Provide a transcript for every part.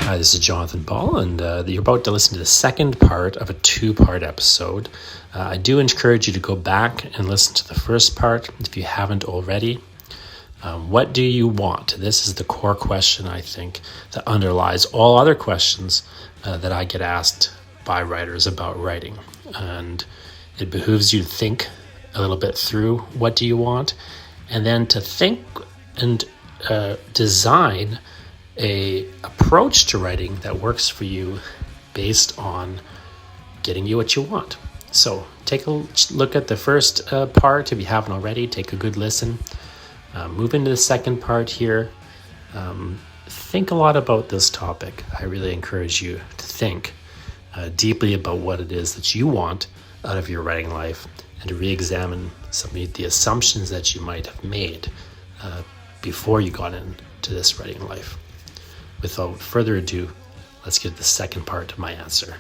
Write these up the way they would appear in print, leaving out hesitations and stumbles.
Hi, this is Jonathan Ball, and you're about to listen to the second part of a two-part episode. I do encourage you to go back and listen to the first part if you haven't already. What do you want? This is the core question, I think, that underlies all other questions that I get asked by writers about writing. And it behooves you to think a little bit through what do you want, and then to think and design a approach to writing that works for you based on getting you what you want. So take a look at the first part if you haven't already. Take a good listen. Move into the second part here. Think a lot about this topic. I really encourage you to think deeply about what it is that you want out of your writing life and to re-examine some of the assumptions that you might have made before you got into this writing life. Without further ado, let's get the second part of my answer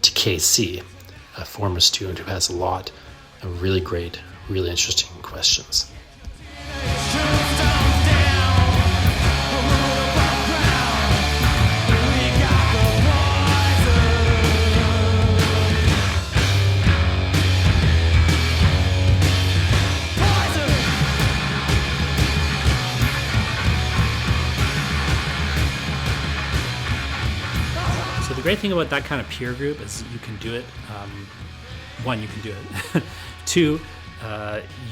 to KC, a former student who has a lot of really great, really interesting questions. The great thing about that kind of peer group is you can do it. One, you can do it. Two,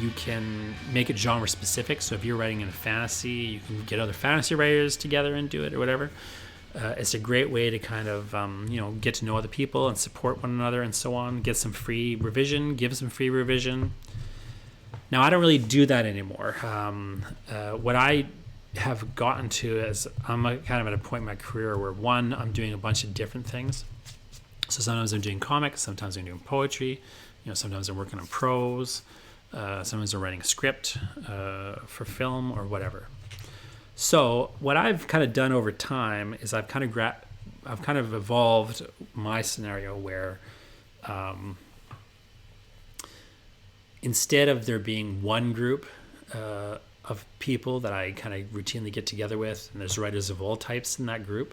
you can make it genre specific. So if you're writing in a fantasy, you can get other fantasy writers together and do it or whatever. It's a great way to kind of get to know other people and support one another and so on. Get some free revision, give some free revision. Now I don't really do that anymore. What I have gotten to as I'm kind of at a point in my career where one, I'm doing a bunch of different things. So sometimes I'm doing comics, sometimes I'm doing poetry, sometimes I'm working on prose, sometimes I'm writing a script for film or whatever. So what I've kind of done over time is I've kind of evolved my scenario where instead of there being one group of people that I kind of routinely get together with, and there's writers of all types in that group.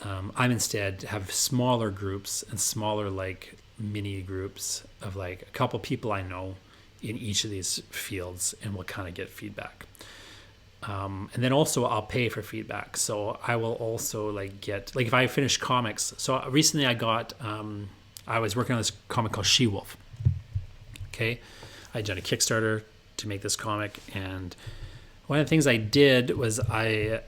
I'm instead have smaller groups and smaller like mini groups of like a couple people I know in each of these fields, and we'll kind of get feedback. And then also I'll pay for feedback. So I will also get if I finish comics. So recently I was working on this comic called She-Wolf. Okay. I'd done a Kickstarter to make this comic, and one of the things I did was I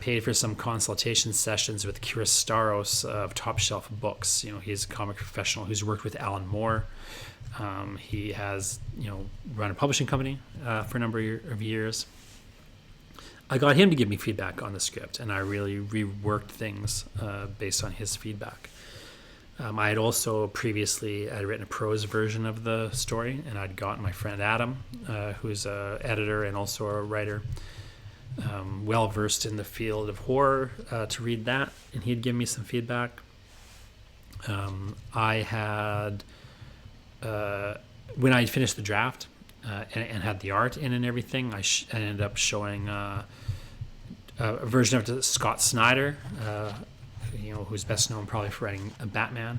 paid for some consultation sessions with Kiris Staros of Top Shelf Books. He's a comic professional who's worked with Alan Moore. He has run a publishing company for a number of years. I got him to give me feedback on the script, and I really reworked things based on his feedback. I had also previously written a prose version of the story, and I'd gotten my friend Adam, who's an editor and also a writer, well-versed in the field of horror, to read that, and he'd give me some feedback. I had, when I finished the draft and had the art in and everything, I ended up showing a version of it to Scott Snyder, who's best known probably for writing Batman.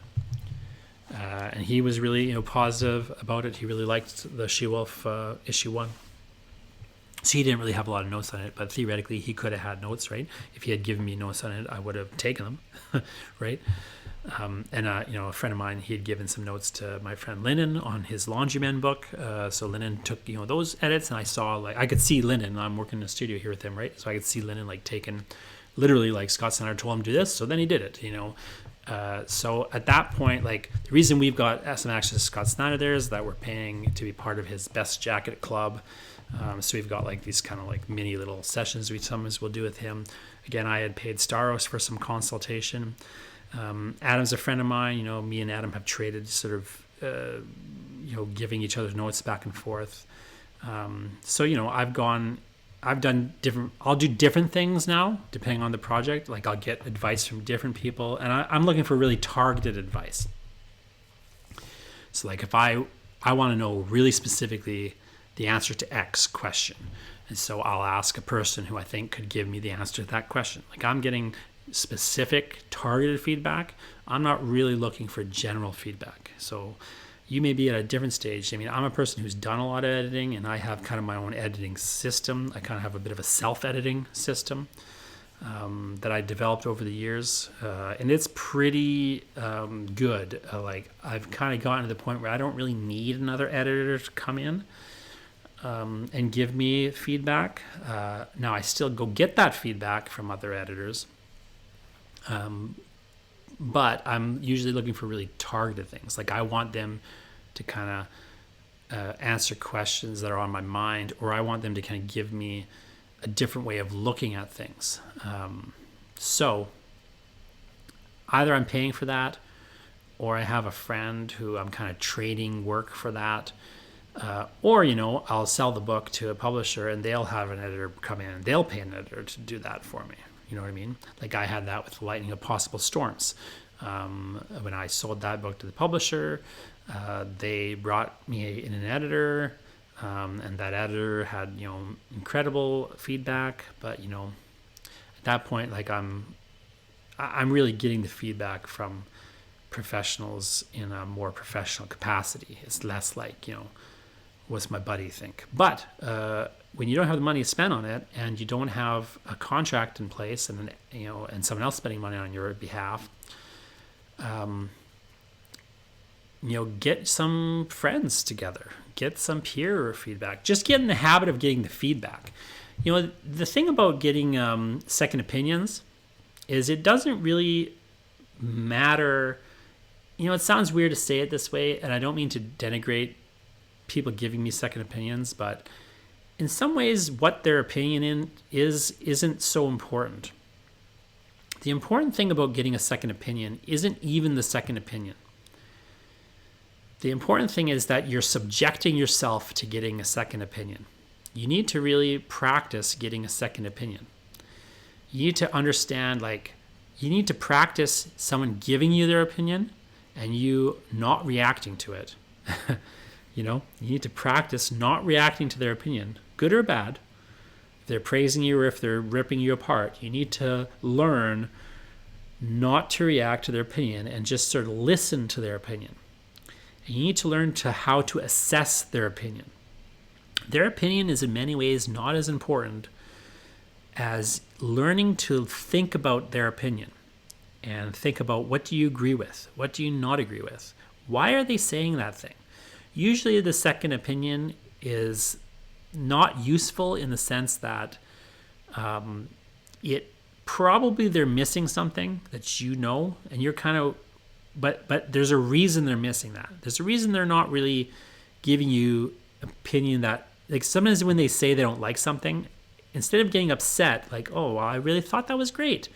And he was really, positive about it. He really liked the She-Wolf issue 1. So he didn't really have a lot of notes on it, but theoretically he could have had notes, right? If he had given me notes on it, I would have taken them, right? And a friend of mine, he had given some notes to my friend Lennon on his Laundryman book. So Lennon took, those edits, and I saw, I could see Lennon. I'm working in the studio here with him, right? So I could see Lennon, taking... literally Scott Snyder told him to do this, so then he did it, So at that point, the reason we've got some access to Scott Snyder there is that we're paying to be part of his Best Jacket Club. So we've got these kind of mini little sessions we sometimes will do with him. Again, I had paid Staros for some consultation. Adam's a friend of mine. Me and Adam have traded sort of, giving each other notes back and forth. So, I'll do different things now, depending on the project. I'll get advice from different people, and I'm looking for really targeted advice. So if I want to know really specifically the answer to X question, And so I'll ask a person who I think could give me the answer to that question. Like, I'm getting specific targeted feedback. I'm not really looking for general feedback. So you may be at a different stage. I mean, I'm a person who's done a lot of editing, and I have kind of my own editing system. I kind of have a bit of a self-editing system that I developed over the years, and it's pretty good. Like, I've kind of gotten to the point where I don't really need another editor to come in and give me feedback. Now, I still go get that feedback from other editors, but I'm usually looking for really targeted things. Like, I want them to kind of answer questions that are on my mind, or I want them to kind of give me a different way of looking at things. So either I'm paying for that, or I have a friend who I'm kind of trading work for that. Or, I'll sell the book to a publisher and they'll have an editor come in and they'll pay an editor to do that for me. You know what I mean? Like, I had that with Lightning of Possible Storms. When I sold that book to the publisher, they brought me in an editor, and that editor had, incredible feedback. But, at that point, like, I'm really getting the feedback from professionals in a more professional capacity. It's less like, what's my buddy think? But when you don't have the money to spend on it, and you don't have a contract in place, and and someone else spending money on your behalf, get some friends together, get some peer feedback. Just get in the habit of getting the feedback. The thing about getting second opinions is it doesn't really matter. It sounds weird to say it this way, and I don't mean to denigrate people giving me second opinions, but in some ways, what their opinion isn't so important. The important thing about getting a second opinion isn't even the second opinion. The important thing is that you're subjecting yourself to getting a second opinion. You need to really practice getting a second opinion. You need to understand, you need to practice someone giving you their opinion and you not reacting to it. You need to practice not reacting to their opinion, good or bad. If they're praising you or if they're ripping you apart, you need to learn not to react to their opinion and just sort of listen to their opinion. And you need to learn how to assess their opinion. Their opinion is in many ways not as important as learning to think about their opinion and think about, what do you agree with? What do you not agree with? Why are they saying that thing? Usually the second opinion is not useful in the sense that it probably they're missing something that and you're kind of, but there's a reason they're missing that. There's a reason they're not really giving you opinion that, like, sometimes when they say they don't like something, instead of getting upset, like, oh, well, I really thought that was great.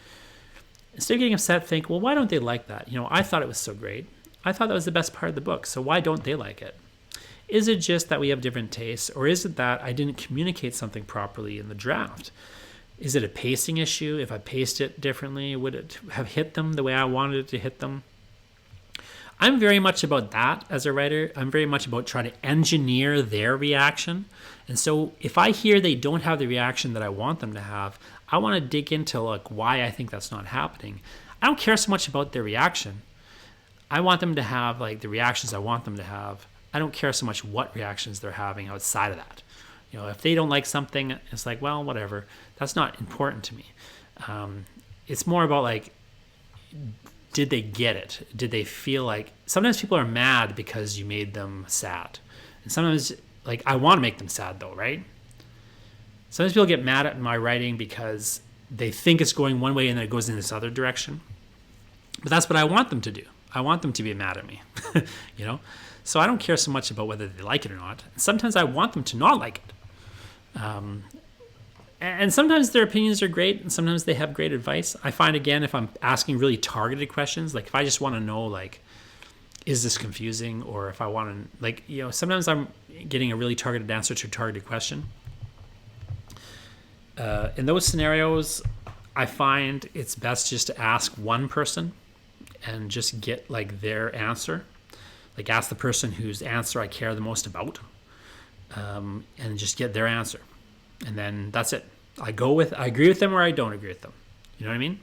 Instead of getting upset, think, well, why don't they like that? I thought it was so great. I thought that was the best part of the book. So why don't they like it? Is it just that we have different tastes, or is it that I didn't communicate something properly in the draft? Is it a pacing issue? If I paced it differently, would it have hit them the way I wanted it to hit them? I'm very much about that as a writer. I'm very much about trying to engineer their reaction. And so if I hear they don't have the reaction that I want them to have, I want to dig into why I think that's not happening. I don't care so much about their reaction. I want them to have the reactions I want them to have. I don't care so much what reactions they're having outside of that. If they don't like something, it's like, well, whatever. That's not important to me. It's more about did they get it? Did they feel sometimes people are mad because you made them sad. And sometimes, I want to make them sad though, right? Sometimes people get mad at my writing because they think it's going one way and then it goes in this other direction. But that's what I want them to do. I want them to be mad at me, So I don't care so much about whether they like it or not. And sometimes I want them to not like it. And sometimes their opinions are great, and sometimes they have great advice. I find, again, if I'm asking really targeted questions, if I just want to know, is this confusing? Or if I want to, sometimes I'm getting a really targeted answer to a targeted question. In those scenarios, I find it's best just to ask one person and just get their answer. Ask the person whose answer I care the most about, and just get their answer. And then that's it. I agree with them or I don't agree with them. You know what I mean?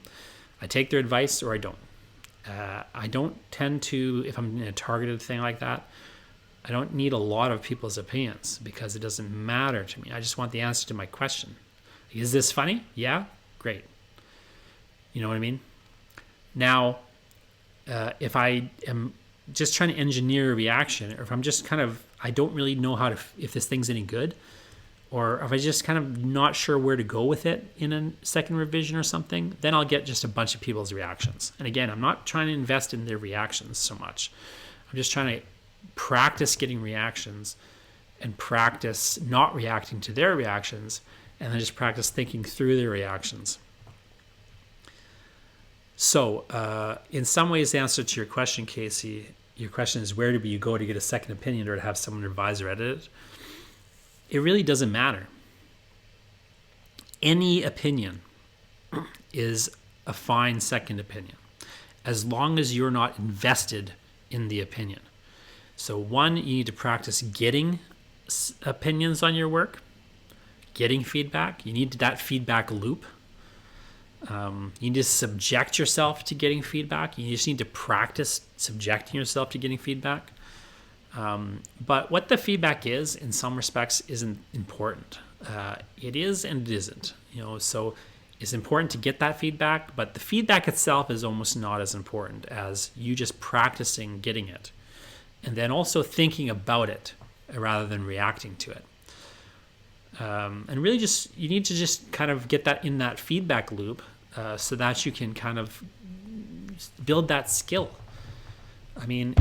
I take their advice or I don't. I don't tend to, if I'm in a targeted thing like that, I don't need a lot of people's opinions because it doesn't matter to me. I just want the answer to my question. Is this funny? Yeah? Great. You know what I mean? Now, if I am just trying to engineer a reaction, or if I'm just I don't really know if this thing's any good, or if I just kind of not sure where to go with it in a second revision or something, then I'll get just a bunch of people's reactions. And again, I'm not trying to invest in their reactions so much. I'm just trying to practice getting reactions and practice not reacting to their reactions, and then just practice thinking through their reactions. So in some ways, the answer to your question, Casey, your question is where do you go to get a second opinion or to have someone revise or edit it? It really doesn't matter. Any opinion is a fine second opinion, as long as you're not invested in the opinion. So one, you need to practice getting opinions on your work, getting feedback. You need that feedback loop. You need to subject yourself to getting feedback. You just need to practice subjecting yourself to getting feedback. But what the feedback is, in some respects, isn't important. It is and it isn't. So it's important to get that feedback, but the feedback itself is almost not as important as you just practicing getting it, and then also thinking about it rather than reacting to it. And really, you need to just kind of get that in that feedback loop, so that you can kind of build that skill. I mean,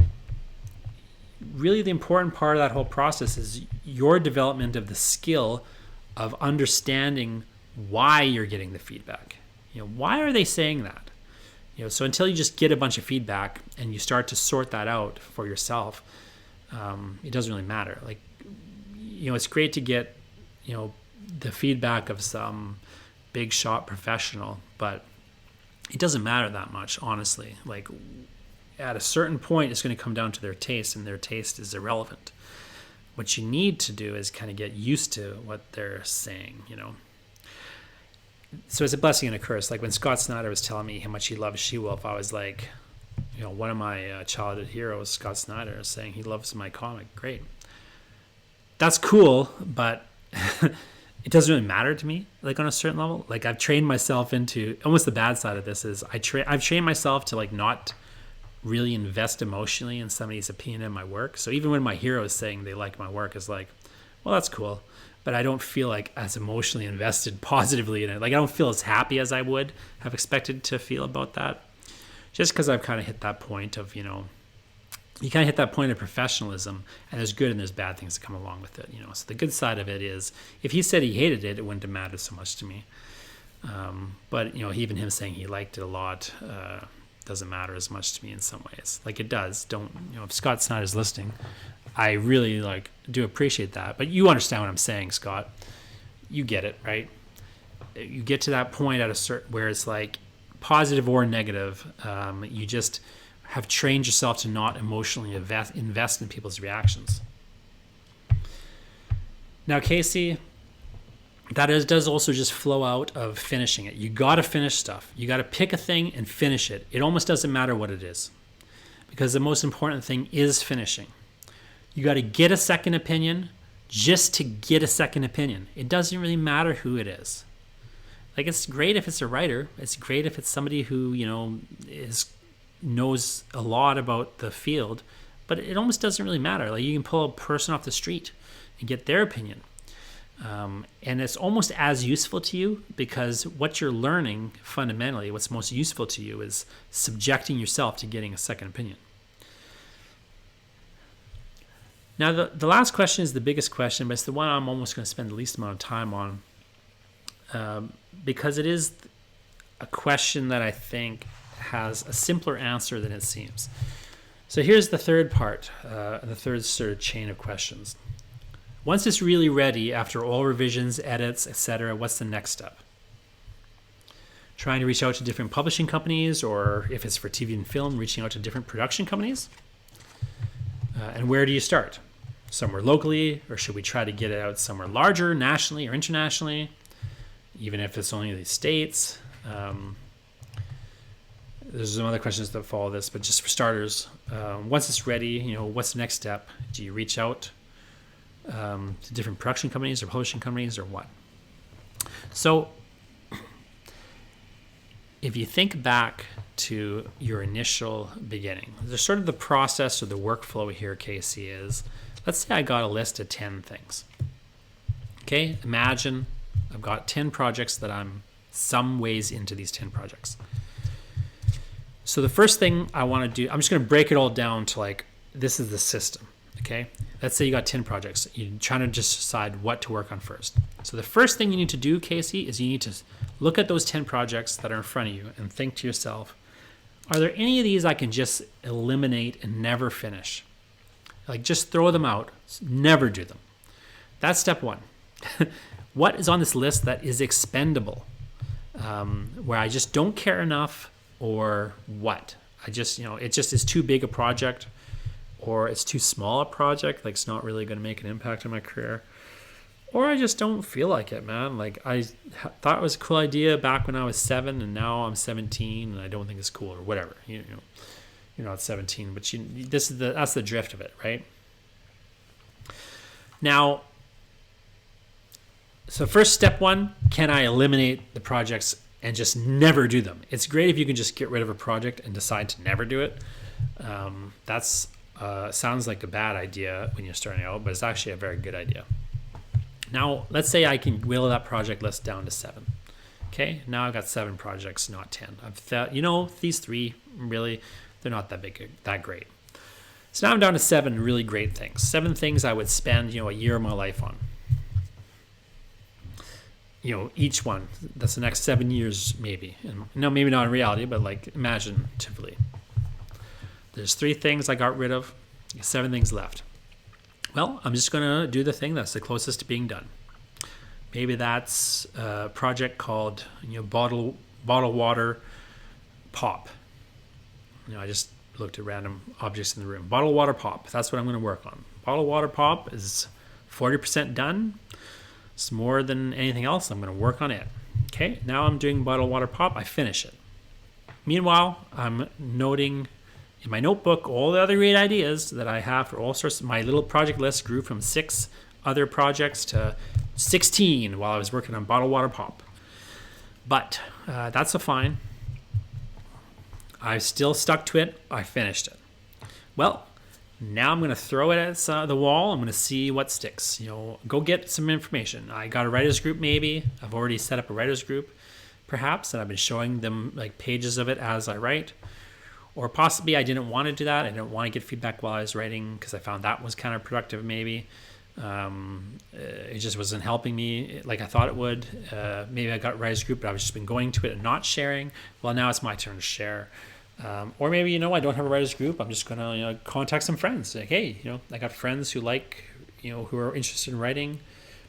really the important part of that whole process is your development of the skill of understanding why you're getting the feedback. Why are they saying that? So until you just get a bunch of feedback and you start to sort that out for yourself, it doesn't really matter. It's great to get, the feedback of some big shot professional, but it doesn't matter that much, honestly. At a certain point, it's going to come down to their taste, and their taste is irrelevant. What you need to do is kind of get used to what they're saying, So it's a blessing and a curse. Like when Scott Snyder was telling me how much he loves She-Wolf, I was like, one of my childhood heroes, Scott Snyder, is saying he loves my comic. Great. That's cool, but it doesn't really matter to me, on a certain level. I've trained myself into, almost the bad side of this is I've trained myself to not really invest emotionally in somebody's opinion of my work. So even when my hero is saying they like my work, is well, that's cool, but I don't feel as emotionally invested positively in it. I don't feel as happy as I would have expected to feel about that, just because I've kind of hit that point of, you kind of hit that point of professionalism, and there's good and there's bad things that come along with it. So the good side of it is, if he said he hated it, it wouldn't have mattered so much to me. But even him saying he liked it a lot doesn't matter as much to me in some ways. It does. If Scott Snyder's listening, I really do appreciate that. But you understand what I'm saying, Scott. You get it, right? You get to that point at a certain where it's positive or negative. You just have trained yourself to not emotionally invest in people's reactions. Now, Casey, that does also just flow out of finishing it. You got to finish stuff. You got to pick a thing and finish it. It almost doesn't matter what it is, because the most important thing is finishing. You got to get a second opinion just to get a second opinion. It doesn't really matter who it is. It's great if it's a writer. It's great if it's somebody who, knows a lot about the field, but it almost doesn't really matter. You can pull a person off the street and get their opinion. And it's almost as useful to you, because what you're learning fundamentally, what's most useful to you, is subjecting yourself to getting a second opinion. Now, the last question is the biggest question, but it's the one I'm almost going to spend the least amount of time on, because it is a question that I think has a simpler answer than it seems. So here's the third part, the third sort of chain of questions. Once it's really ready, after all revisions, edits, etc., what's the next step? Trying to reach out to different publishing companies, or if it's for TV and film, reaching out to different production companies? And where do you start? somewhere locally, or should we try to get it out somewhere larger, nationally or internationally, even if it's only the States? There's some other questions that follow this, but just for starters, once it's ready, what's the next step? Do you reach out to different production companies or publishing companies or what? So if you think back to your initial beginning, there's sort of the process or the workflow here, Casey, is, let's say I got a list of 10 things. Okay, imagine I've got 10 projects that I'm some ways into these 10 projects. So the first thing I want to do, I'm just going to break it all down to like, this is the system, okay? Let's say you got 10 projects. You're trying to just decide what to work on first. So the first thing you need to do, Casey, is you need to look at those 10 projects that are in front of you and think to yourself, are there any of these I can just eliminate and never finish? Like just throw them out, never do them. That's step one. What is on this list that is expendable? Where I just don't care enough, or what? I just, it just is too big a project, or it's too small a project, like it's not really going to make an impact on my career, or I just don't feel like it, man. Like I thought it was a cool idea back when I was 7, and now I'm 17, and I don't think it's cool, or whatever. You're not 17, but that's the drift of it, right? Now, so first step one, can I eliminate the projects and just never do them? It's great if you can just get rid of a project and decide to never do it. That's sounds like a bad idea when you're starting out, but it's actually a very good idea. Now, let's say I can whittle that project list down to 7. Okay, now I've got 7 projects, not 10. I've thought, these 3, really, they're not that big, that great. So now I'm down to 7 really great things. 7 things I would spend, a year of my life on. Each one, that's the next 7 years, maybe. And no, maybe not in reality, but like imaginatively. There's 3 things I got rid of, 7 things left. Well, I'm just going to do the thing that's the closest to being done. Maybe that's a project called, bottle water pop. I just looked at random objects in the room. Bottle water pop, that's what I'm going to work on. Bottle water pop is 40% done. It's more than anything else. I'm going to work on it. Okay, now I'm doing bottled water pop. I finish it. Meanwhile, I'm noting in my notebook all the other great ideas that I have for all sorts. My little project list grew from 6 other projects to 16 while I was working on bottled water pop. But that's fine. I still stuck to it. I finished it. Well, now I'm going to throw it at the wall. I'm going to see what sticks. Go get some information. I got a writer's group maybe. I've already set up a writer's group, perhaps, and I've been showing them like pages of it as I write. Or possibly I didn't want to do that. I didn't want to get feedback while I was writing because I found that was counterproductive maybe. It just wasn't helping me like I thought it would. Maybe I got a writer's group, but I've just been going to it and not sharing. Well, now it's my turn to share. Or maybe, I don't have a writer's group. I'm just going to contact some friends. Like, hey, I got friends who who are interested in writing.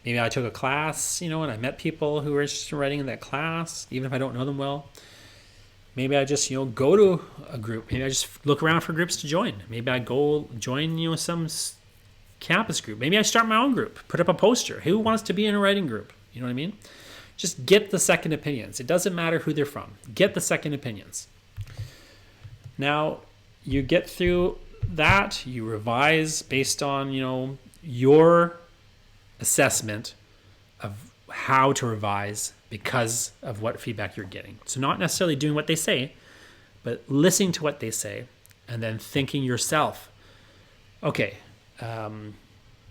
Maybe I took a class, and I met people who were interested in writing in that class, even if I don't know them well. Maybe I just, go to a group. Maybe I just look around for groups to join. Maybe I go join, some campus group. Maybe I start my own group, put up a poster. Who wants to be in a writing group? You know what I mean? Just get the second opinions. It doesn't matter who they're from. Get the second opinions. Now, you get through that, you revise based on, your assessment of how to revise because of what feedback you're getting. So not necessarily doing what they say, but listening to what they say and then thinking yourself, okay,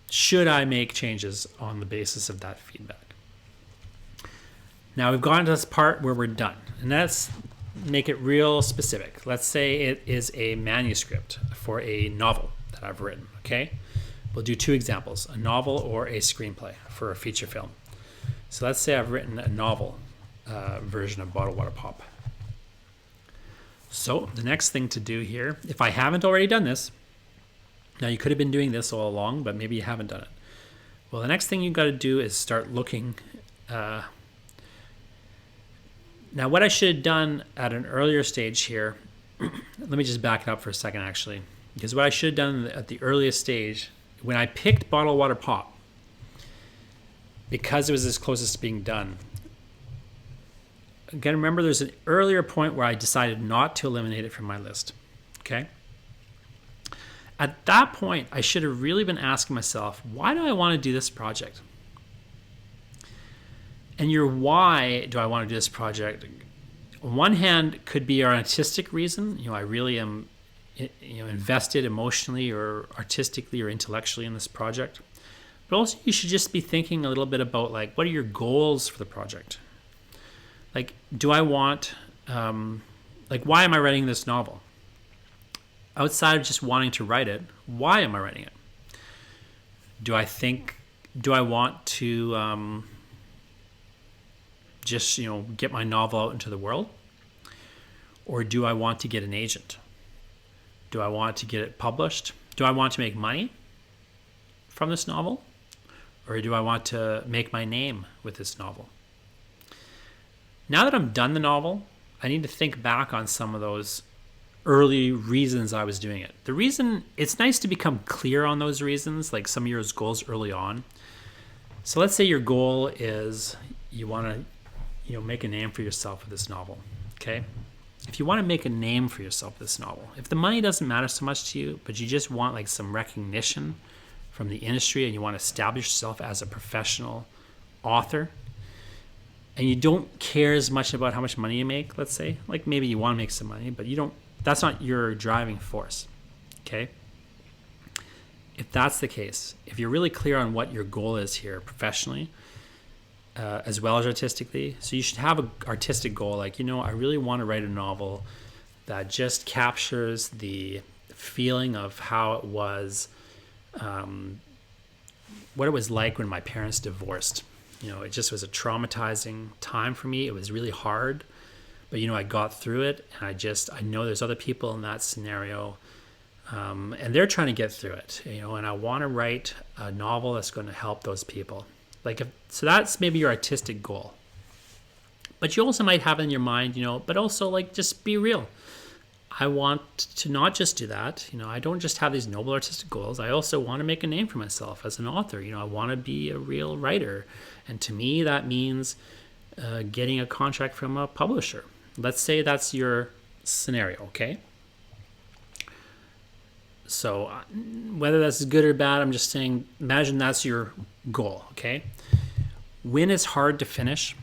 should I make changes on the basis of that feedback? Now we've gone to this part where we're done, and that's make it real specific. Let's say it is a manuscript for a novel that I've written, okay? We'll do 2 examples, a novel or a screenplay for a feature film. So let's say I've written a novel version of Bottled Water Pop. So the next thing to do here, if I haven't already done this, now you could have been doing this all along, but maybe you haven't done it. Well, the next thing you've got to do is start looking. Now, what I should have done at an earlier stage here, let me just back it up for a second, actually, because what I should have done at the earliest stage when I picked Bottled Water Pop, because it was as closest to being done, again, remember there's an earlier point where I decided not to eliminate it from my list. Okay? At that point, I should have really been asking myself, why do I want to do this project? And your why do I want to do this project, on one hand, could be an artistic reason. I really am invested emotionally or artistically or intellectually in this project. But also you should just be thinking a little bit about like, what are your goals for the project? Like, do I want, why am I writing this novel? Outside of just wanting to write it, why am I writing it? Do I want to just, get my novel out into the world? Or do I want to get an agent? Do I want to get it published? Do I want to make money from this novel? Or do I want to make my name with this novel? Now that I'm done the novel, I need to think back on some of those early reasons I was doing it. The reason, it's nice to become clear on those reasons, like some of your goals early on. So let's say your goal is you want to, make a name for yourself with this novel, okay? If you want to make a name for yourself with this novel, if the money doesn't matter so much to you, but you just want like some recognition from the industry and you want to establish yourself as a professional author, and you don't care as much about how much money you make, let's say, like maybe you want to make some money, but that's not your driving force, okay? If that's the case, if you're really clear on what your goal is here professionally, as well as artistically, so you should have an artistic goal, like, I really want to write a novel that just captures the feeling of how it was, what it was like when my parents divorced. It just was a traumatizing time for me. It was really hard, but I got through it, and I know there's other people in that scenario, and they're trying to get through it, and I want to write a novel that's going to help those people. So that's maybe your artistic goal. But you also might have in your mind, but also like, just be real. I want to not just do that. I don't just have these noble artistic goals. I also want to make a name for myself as an author. I want to be a real writer. And to me, that means getting a contract from a publisher. Let's say that's your scenario, okay? So whether that's good or bad, I'm just saying, imagine that's your goal, okay? When it's hard to finish,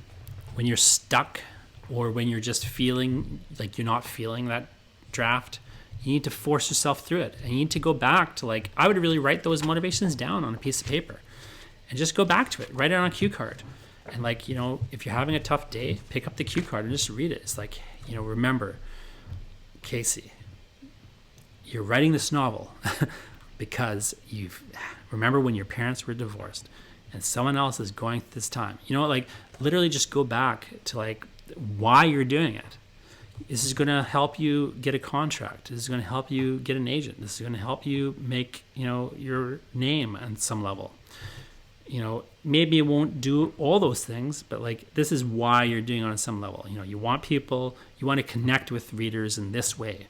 when you're stuck, or when you're just feeling like you're not feeling that draft, you need to force yourself through it. And you need to go back to I would really write those motivations down on a piece of paper and just go back to it, write it on a cue card. And if you're having a tough day, pick up the cue card and just read it. It's remember, Casey, you're writing this novel because remember when your parents were divorced and someone else is going through this time. Literally just go back to why you're doing it. This is going to help you get a contract. This is going to help you get an agent. This is going to help you make, your name on some level. Maybe it won't do all those things, but this is why you're doing it on some level. You want to connect with readers in this way.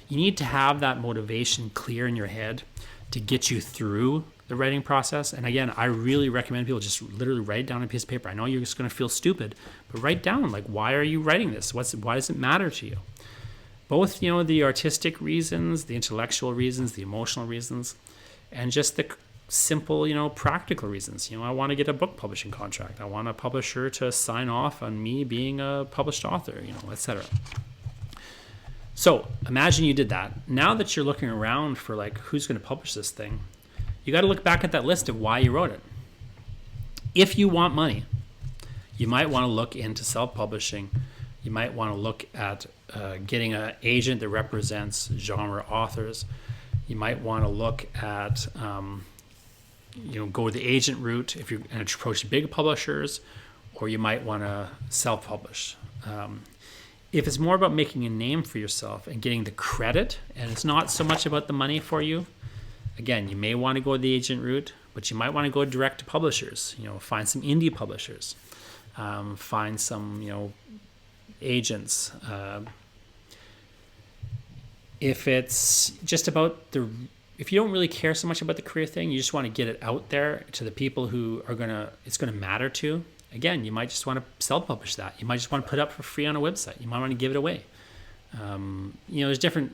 You need to have that motivation clear in your head to get you through the writing process. And again, I really recommend people just literally write it down on a piece of paper. I know you're just going to feel stupid, but write down, why are you writing this? Why does it matter to you? Both, the artistic reasons, the intellectual reasons, the emotional reasons, and just the simple, practical reasons. I want to get a book publishing contract. I want a publisher to sign off on me being a published author, etc. So imagine you did that. Now that you're looking around for who's going to publish this thing, you got to look back at that list of why you wrote it. If you want money, you might want to look into self-publishing. You might want to look at getting an agent that represents genre authors. You might want to look at, go the agent route if you're going to approach big publishers, or you might want to self-publish. If it's more about making a name for yourself and getting the credit, and it's not so much about the money for you, again, you may want to go the agent route, but you might want to go direct to publishers. Find some indie publishers, find some, agents. If it's just about the if you don't really care so much about the career thing, you just want to get it out there to the people who are it's gonna matter to. Again, you might just want to self-publish that. You might just want to put it up for free on a website. You might want to give it away. There's different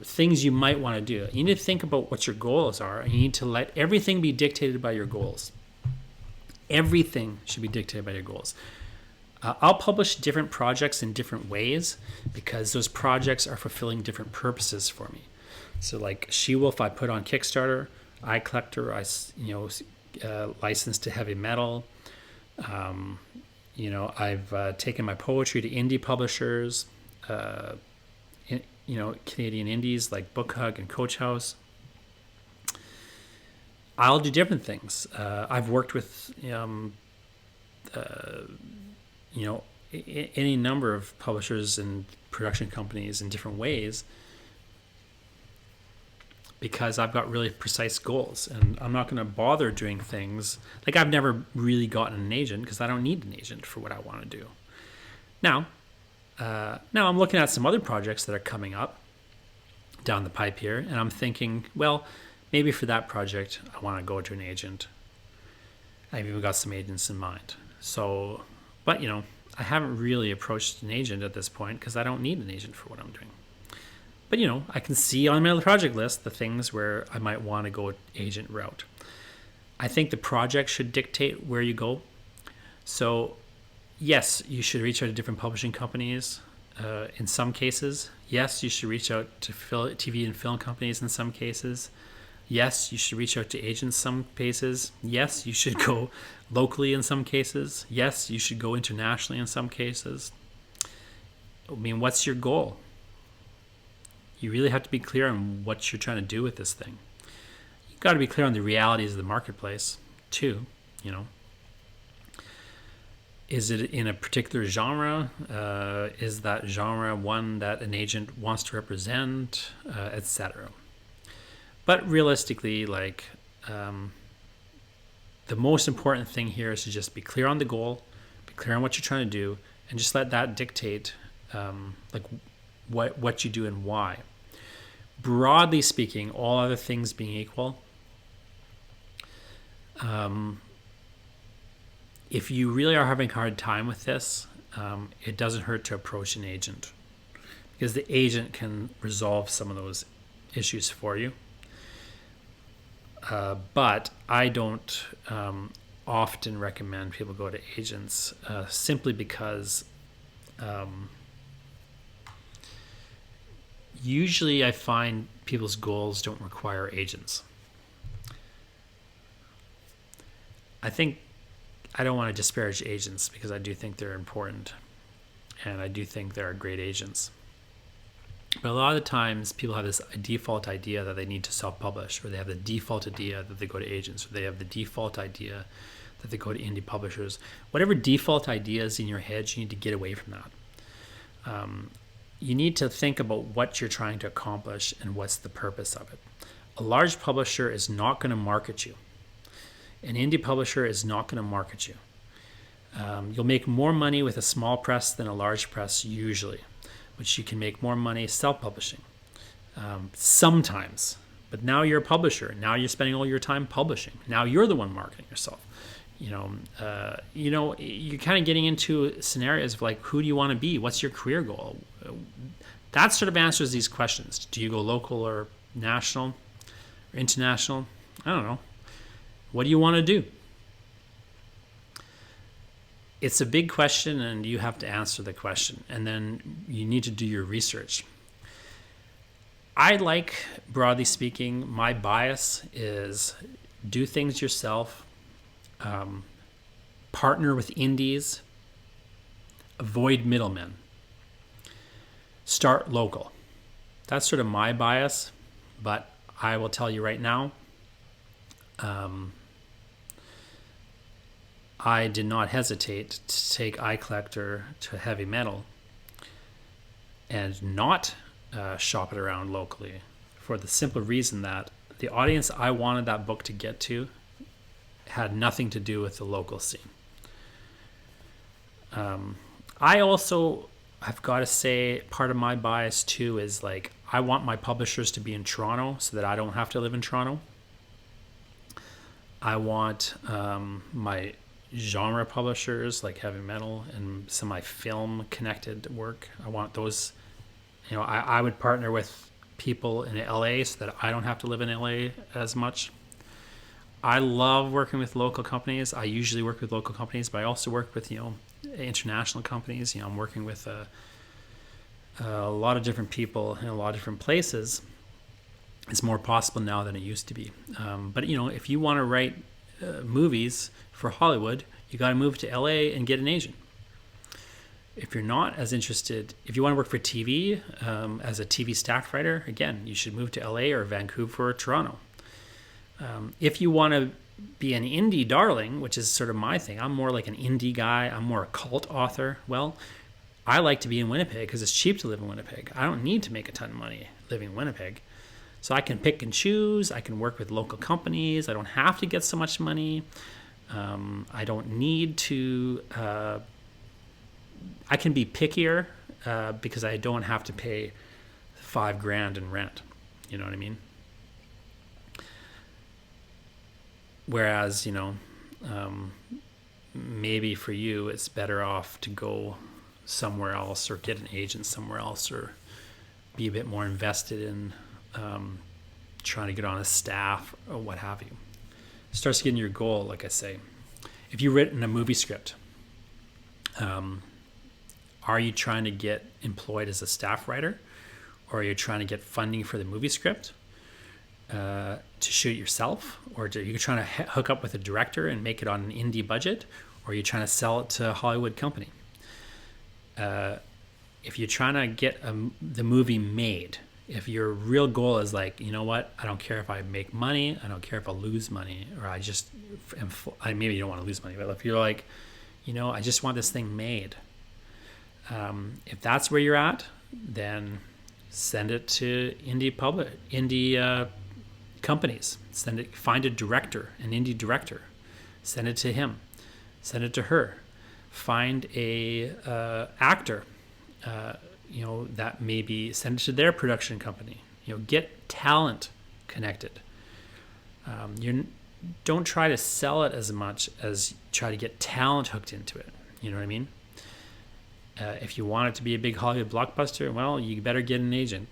things you might want to do. You need to think about what your goals are, and you need to let everything be dictated by your goals. Everything should be dictated by your goals. I'll publish different projects in different ways because those projects are fulfilling different purposes for me. So like She-Wolf, I put on Kickstarter. iCollector, licensed to heavy metal. I've taken my poetry to indie publishers, Canadian indies like Book Hug and Coach House. I'll do different things. I've worked with, any number of publishers and production companies in different ways because I've got really precise goals, and I'm not going to bother doing things like I've never really gotten an agent because I don't need an agent for what I want to do. Now I'm looking at some other projects that are coming up down the pipe here, and I'm thinking, well, maybe for that project I want to go to an agent. I've even got some agents in mind. So, but I haven't really approached an agent at this point because I don't need an agent for what I'm doing. But, I can see on my project list the things where I might want to go agent route. I think the project should dictate where you go. So, yes, you should reach out to different publishing companies in some cases. Yes, you should reach out to TV and film companies in some cases. Yes, you should reach out to agents in some cases. Yes, you should go locally in some cases. Yes, you should go internationally in some cases. I mean, what's your goal? You really have to be clear on what you're trying to do with this thing. You've got to be clear on the realities of the marketplace, too, Is it in a particular genre? Is that genre one that an agent wants to represent, etc.? But realistically, the most important thing here is to just be clear on the goal, be clear on what you're trying to do, and just let that dictate what you do and why. Broadly speaking, all other things being equal, if you really are having a hard time with this, it doesn't hurt to approach an agent because the agent can resolve some of those issues for you. But I don't often recommend people go to agents simply because usually I find people's goals don't require agents. I don't want to disparage agents because I do think they're important and I do think there are great agents. But a lot of the times people have this default idea that they need to self-publish, or they have the default idea that they go to agents, or they have the default idea that they go to indie publishers. Whatever default idea is in your head, you need to get away from that. You need to think about what you're trying to accomplish and what's the purpose of it. A large publisher is not going to market you. An indie publisher is not going to market you. You'll make more money with a small press than a large press usually, but you can make more money self-publishing sometimes. But now you're a publisher. Now you're spending all your time publishing. Now you're the one marketing yourself. You're kind of getting into scenarios of who do you want to be? What's your career goal? That sort of answers these questions. Do you go local or national or international? I don't know. What do you want to do? It's a big question, and you have to answer the question, and then you need to do your research. Broadly speaking, my bias is do things yourself, partner with indies, avoid middlemen, start local. That's sort of my bias, but I will tell you right now, I did not hesitate to take iCollector to heavy metal and not shop it around locally for the simple reason that the audience I wanted that book to get to had nothing to do with the local scene. I also, I've got to say, part of my bias too is I want my publishers to be in Toronto so that I don't have to live in Toronto. I want my genre publishers like heavy metal and some of my film connected work. I want those, I would partner with people in LA so that I don't have to live in LA as much. I love working with local companies. I usually work with local companies, but I also work with, international companies. I'm working with a lot of different people in a lot of different places. It's more possible now than it used to be. But if you want to write movies for Hollywood, you got to move to LA and get an agent. If you're not as interested, if you want to work for TV as a TV staff writer, again, you should move to LA or Vancouver or Toronto. If you want to be an indie darling, which is sort of my thing, I'm more like an indie guy, I'm more a cult author. Well, I like to be in Winnipeg because it's cheap to live in Winnipeg. I don't need to make a ton of money living in Winnipeg. So I can pick and choose. I can work with local companies. I don't have to get so much money. I don't need to. I can be pickier because I don't have to pay $5,000 in rent. You know what I mean? Whereas, maybe for you, it's better off to go somewhere else or get an agent somewhere else or be a bit more invested in trying to get on a staff or what have you. It starts getting your goal, like I say. If you've written a movie script, are you trying to get employed as a staff writer, or are you trying to get funding for the movie script to shoot yourself, or are you trying to hook up with a director and make it on an indie budget, or are you trying to sell it to a Hollywood company? If you're trying to get the movie made, if your real goal is like, you know what, I don't care if I make money, I don't care if I lose money, or I just maybe you don't want to lose money, but if you're like, I just want this thing made. If that's where you're at, then send it to indie companies. Find a director, an indie director. Send it to him. Send it to her. Find a actor. That maybe send it to their production company. Get talent connected. Don't try to sell it as much as try to get talent hooked into it. You know what I mean? If you want it to be a big Hollywood blockbuster, well, you better get an agent.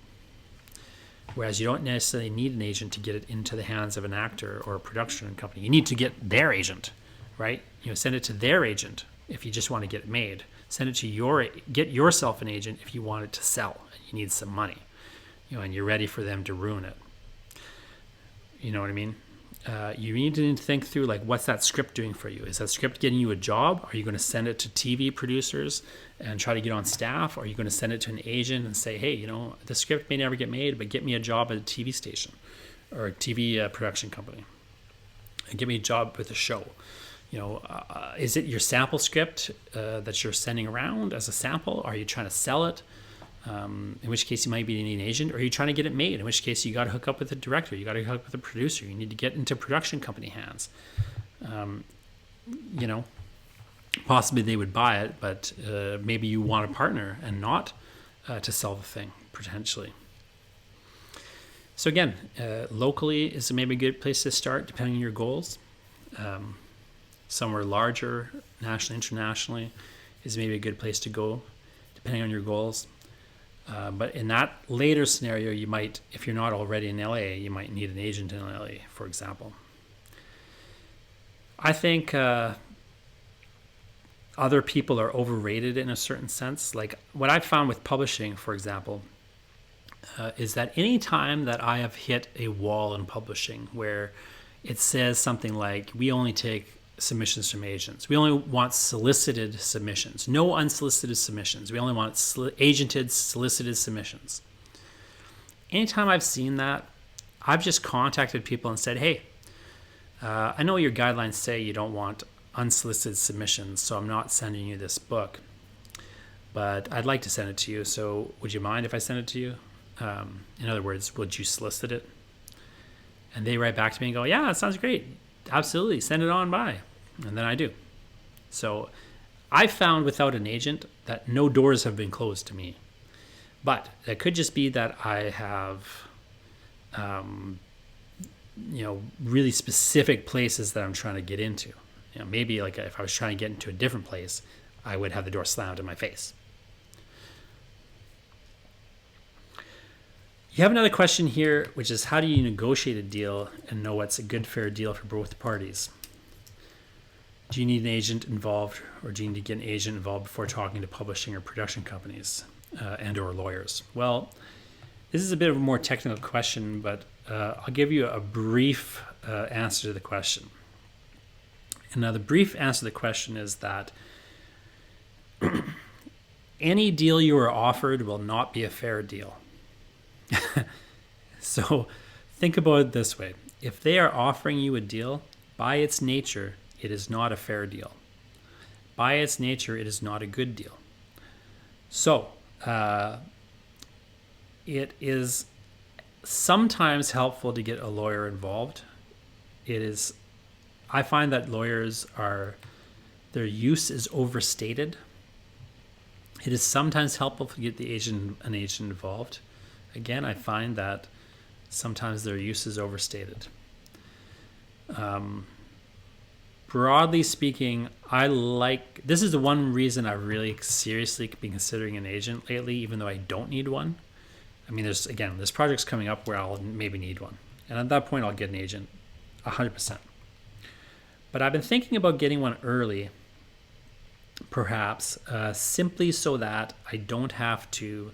Whereas you don't necessarily need an agent to get it into the hands of an actor or a production company. You need to get their agent, right? Send it to their agent if you just want to get it made. Send it to get yourself an agent if you want it to sell and you need some money, and you're ready for them to ruin it. You know what I mean? You need to think through, like, what's that script doing for you? Is that script getting you a job? Are you going to send it to TV producers and try to get on staff? Or are you going to send it to an agent and say, hey, the script may never get made, but get me a job at a TV station or a TV production company and get me a job with a show? Is it your sample script that you're sending around as a sample? Are you trying to sell it? In which case you might be an agent, or are you trying to get it made? In which case you got to hook up with a director, you got to hook up with a producer, you need to get into production company hands. Possibly they would buy it, but maybe you want a partner and not to sell the thing, potentially. So again, locally is maybe a good place to start, depending on your goals. Somewhere larger, nationally, internationally, is maybe a good place to go, depending on your goals. But in that later scenario, you might, if you're not already in LA, you might need an agent in LA, for example. I think other people are overrated in a certain sense. Like what I've found with publishing, for example, is that any time that I have hit a wall in publishing where it says something like, we only take submissions from agents. We only want solicited submissions, no unsolicited submissions. We only want agented, solicited submissions. Anytime I've seen that, I've just contacted people and said, hey, I know your guidelines say you don't want unsolicited submissions, so I'm not sending you this book, but I'd like to send it to you. So would you mind if I send it to you? In other words, would you solicit it? And they write back to me and go, yeah, that sounds great. Absolutely, send it on by. And then I do. So I found without an agent that no doors have been closed to me. But it could just be that I have, really specific places that I'm trying to get into. Maybe like if I was trying to get into a different place, I would have the door slammed in my face. You have another question here, which is how do you negotiate a deal and know what's a good, fair deal for both parties? Do you need an agent involved, or do you need to get an agent involved before talking to publishing or production companies and or lawyers? Well, this is a bit of a more technical question, but I'll give you a brief answer to the question. And now the brief answer to the question is that any deal you are offered will not be a fair deal. So think about it this way. If they are offering you a deal, by its nature, it is not a fair deal. By its nature, it is not a good deal. So it is sometimes helpful to get a lawyer involved. I find that their use is overstated. It is sometimes helpful to get an agent involved. Again, I find that sometimes their use is overstated. Broadly speaking, this is the one reason I've really seriously been considering an agent lately, even though I don't need one. I mean, there's projects coming up where I'll maybe need one. And at that point, I'll get an agent 100%. But I've been thinking about getting one early, perhaps, simply so that I don't have to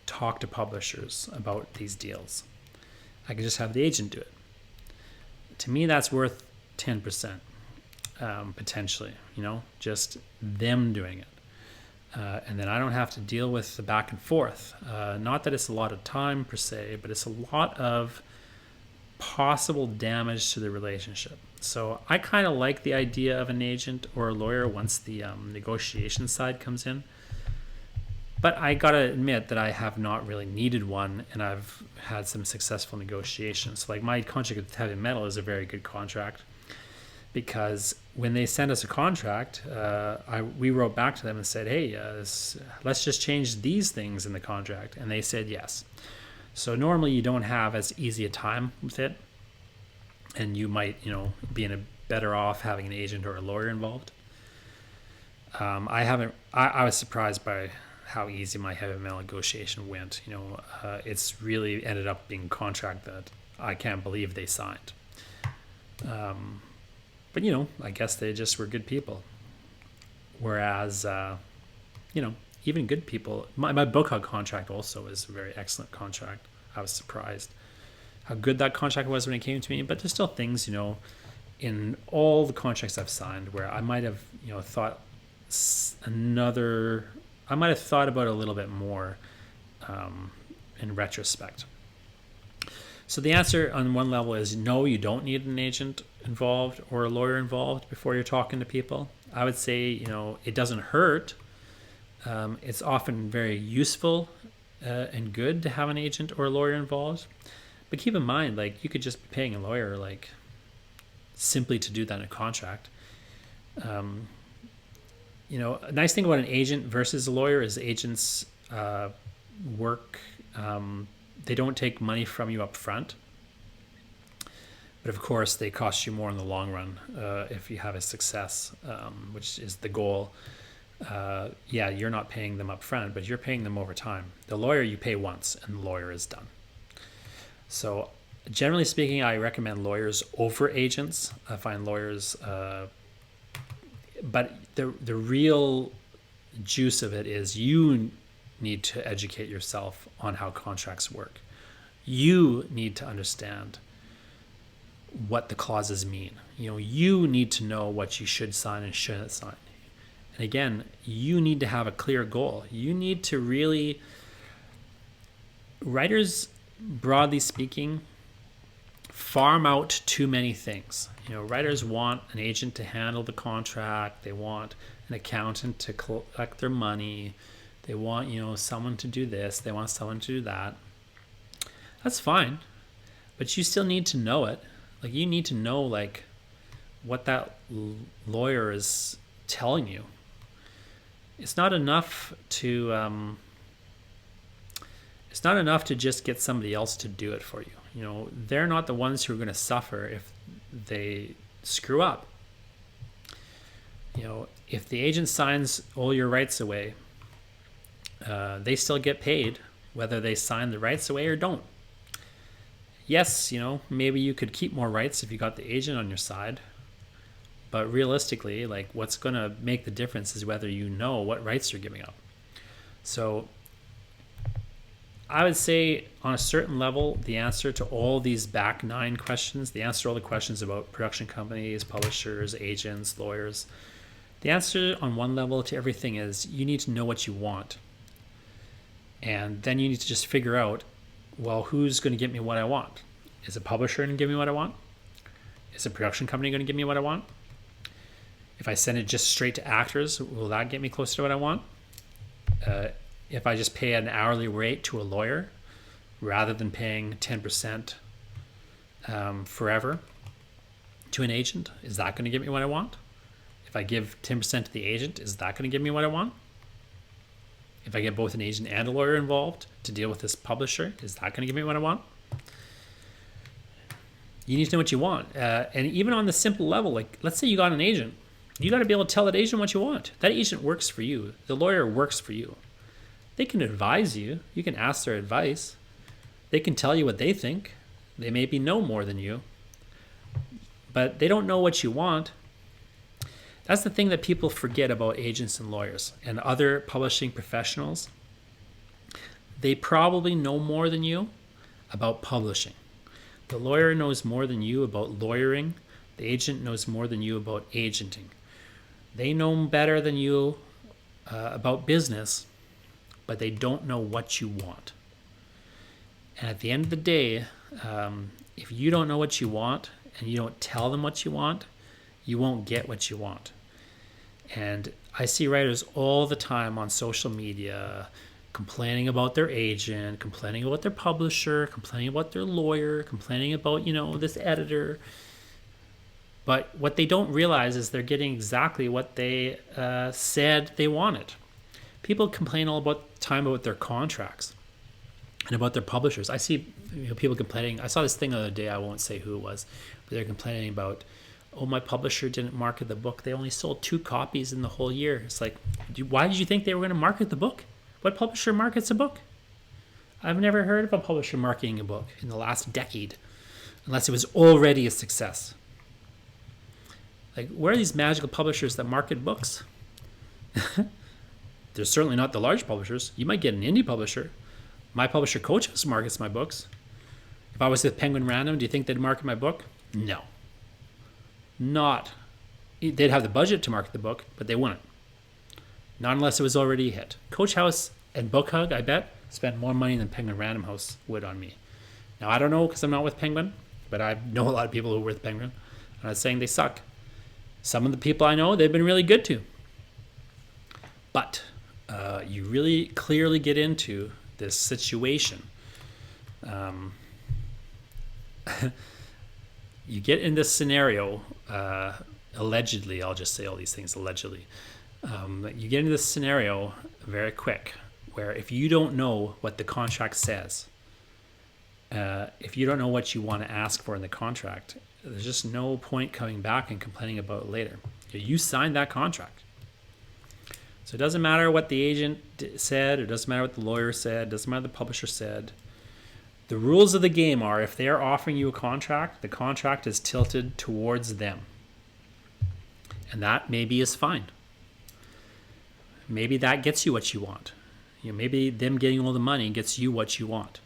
talk to publishers about these deals. I can just have the agent do it. To me, that's worth 10%, potentially, just them doing it. And then I don't have to deal with the back and forth. Not that it's a lot of time per se, but it's a lot of possible damage to the relationship. So I kind of like the idea of an agent or a lawyer once the negotiation side comes in. But I got to admit that I have not really needed one, and I've had some successful negotiations. Like my contract with Heavy Metal is a very good contract, because when they sent us a contract, we wrote back to them and said, hey, let's just change these things in the contract. And they said yes. So normally you don't have as easy a time with it, and you might, be better off having an agent or a lawyer involved. I was surprised by how easy my Heavy Metal negotiation went. It's really ended up being a contract that I can't believe they signed. But, I guess they just were good people. Whereas, even good people, my Bookhug contract also is a very excellent contract. I was surprised how good that contract was when it came to me. But there's still things, in all the contracts I've signed where I might have, thought about it a little bit more in retrospect. So the answer on one level is no, you don't need an agent involved or a lawyer involved before you're talking to people. I would say, it doesn't hurt. It's often very useful and good to have an agent or a lawyer involved. But keep in mind, you could just be paying a lawyer, simply to do that in a contract. A nice thing about an agent versus a lawyer is agents work. They don't take money from you up front. But of course, they cost you more in the long run if you have a success, which is the goal. You're not paying them up front, but you're paying them over time. The lawyer, you pay once, and the lawyer is done. So generally speaking, I recommend lawyers over agents. I find lawyers... but the real juice of it is you need to educate yourself on how contracts work. You need to understand what the clauses mean. You need to know what you should sign and shouldn't sign. And again, you need to have a clear goal. You need to really... Writers, broadly speaking, farm out too many things. Writers want an agent to handle the contract. They want an accountant to collect their money. They want, someone to do this. They want someone to do that. That's fine. But you still need to know it. You need to know, what that lawyer is telling you. It's not enough to It's not enough to just get somebody else to do it for you. You know, they're not the ones who are going to suffer if they screw up. You know, if the agent signs all your rights away, they still get paid whether they sign the rights away or don't. Yes, you know, maybe you could keep more rights if you got the agent on your side. But realistically, like, what's going to make the difference is whether you know what rights you're giving up. So I would say on a certain level, the answer to all these back 9 questions, the answer to all the questions about production companies, publishers, agents, lawyers, the answer on one level to everything is you need to know what you want. And then you need to just figure out, well, who's going to get me what I want? Is a publisher going to give me what I want? Is a production company going to give me what I want? If I send it just straight to actors, will that get me closer to what I want? If I just pay an hourly rate to a lawyer rather than paying 10% forever to an agent, is that going to get me what I want? If I give 10% to the agent, is that going to give me what I want? If I get both an agent and a lawyer involved to deal with this publisher, is that going to give me what I want? You need to know what you want. And even on the simple level, like, let's say you got an agent. You got to be able to tell that agent what you want. That agent works for you. The lawyer works for you. They can advise you. You can ask their advice. They can tell you what they think. They maybe know more than you. But they don't know what you want. That's the thing that people forget about agents and lawyers and other publishing professionals. They probably know more than you about publishing. The lawyer knows more than you about lawyering. The agent knows more than you about agenting. They know better than you about business, but they don't know what you want. And at the end of the day, if you don't know what you want and you don't tell them what you want, you won't get what you want. And I see writers all the time on social media complaining about their agent, complaining about their publisher, complaining about their lawyer, complaining about, you know, this editor. But what they don't realize is they're getting exactly what they said they wanted. People complain all about the time about their contracts and about their publishers. I see, you know, people complaining. I saw this thing the other day. I won't say who it was, but they're complaining about, oh, my publisher didn't market the book. They only sold 2 copies in the whole year. It's like, why did you think they were going to market the book? What publisher markets a book? I've never heard of a publisher marketing a book in the last decade, unless it was already a success. Like, where are these magical publishers that market books? They're certainly not the large publishers. You might get an indie publisher. My publisher, Coach House, markets my books. If I was with Penguin Random, do you think they'd market my book? No. Not. They'd have the budget to market the book, but they wouldn't. Not unless it was already a hit. Coach House and Book Hug, I bet, spent more money than Penguin Random House would on me. Now, I don't know because I'm not with Penguin, but I know a lot of people who are with Penguin. I'm not saying they suck. Some of the people I know, they've been really good to. But you really clearly get into this situation. You get in this scenario, allegedly, I'll just say all these things allegedly. You get into this scenario very quick, where if you don't know what the contract says, if you don't know what you want to ask for in the contract, there's just no point coming back and complaining about it later. You signed that contract. So it doesn't matter what the agent said, it doesn't matter what the lawyer said, it doesn't matter what the publisher said. The rules of the game are, if they are offering you a contract, the contract is tilted towards them. And that maybe is fine. Maybe that gets you what you want. You know, maybe them getting all the money gets you what you want.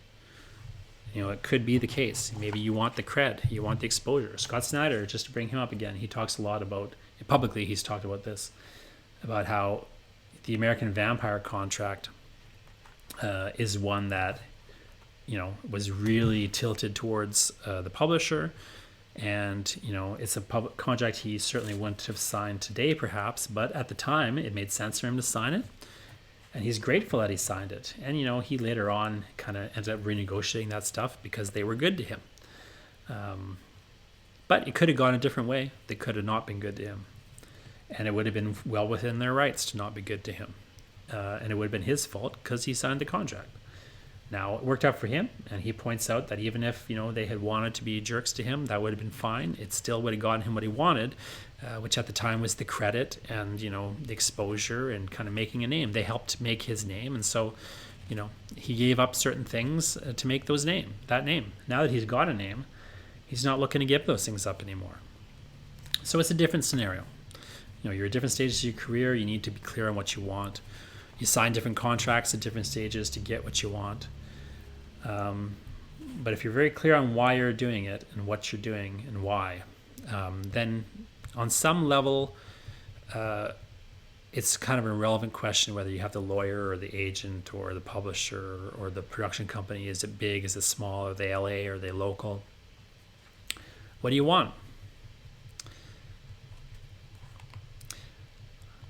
You know, it could be the case. Maybe you want the cred, you want the exposure. Scott Snyder, just to bring him up again, he talks a lot about, publicly he's talked about this, about how the American Vampire contract is one that, you know, was really tilted towards the publisher. And, you know, it's a public contract he certainly wouldn't have signed today, perhaps, but at the time it made sense for him to sign it. And he's grateful that he signed it. And, you know, he later on kind of ended up renegotiating that stuff because they were good to him. But it could have gone a different way. They could have not been good to him. And it would have been well within their rights to not be good to him. And it would have been his fault because he signed the contract. Now, it worked out for him, and he points out that even if, they had wanted to be jerks to him, that would have been fine. It still would have gotten him what he wanted, which at the time was the credit and, the exposure and kind of making a name. They helped make his name, and so, he gave up certain things to make that name. Now that he's got a name, he's not looking to give those things up anymore. So it's a different scenario. You're at different stages of your career. You need to be clear on what you want. You sign different contracts at different stages to get what you want. But if you're very clear on why you're doing it and what you're doing and why, then on some level, it's kind of an irrelevant question whether you have the lawyer or the agent or the publisher or the production company. Is it big? Is it small? Are they LA? Are they local? What do you want?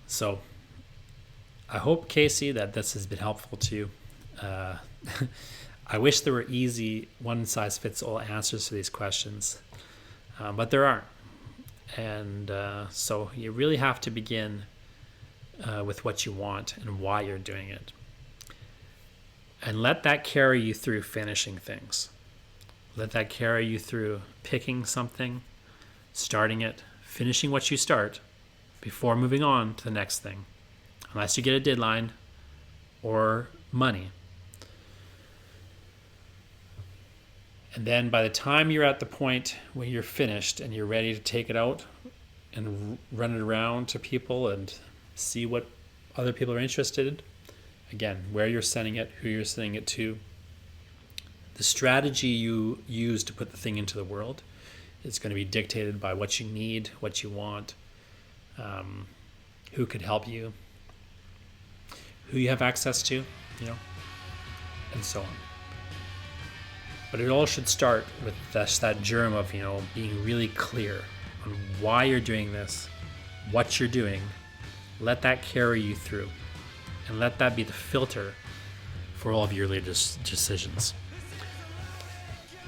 So I hope, Casey, that this has been helpful to you. I wish there were easy one-size-fits-all answers to these questions, but there aren't. And so you really have to begin with what you want and why you're doing it. And let that carry you through finishing things. Let that carry you through picking something, starting it, finishing what you start before moving on to the next thing, unless you get a deadline or money. And then by the time you're at the point where you're finished and you're ready to take it out and run it around to people and see what other people are interested in, again, where you're sending it, who you're sending it to, the strategy you use to put the thing into the world is going to be dictated by what you need, what you want, who could help you, who you have access to, and so on. But it all should start with that germ of, being really clear on why you're doing this, what you're doing. Let that carry you through, and let that be the filter for all of your latest decisions.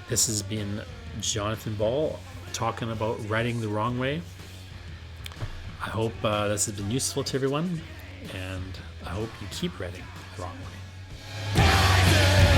This has been Jonathan Ball talking about writing the wrong way. I hope this has been useful to everyone, and I hope you keep writing the wrong way.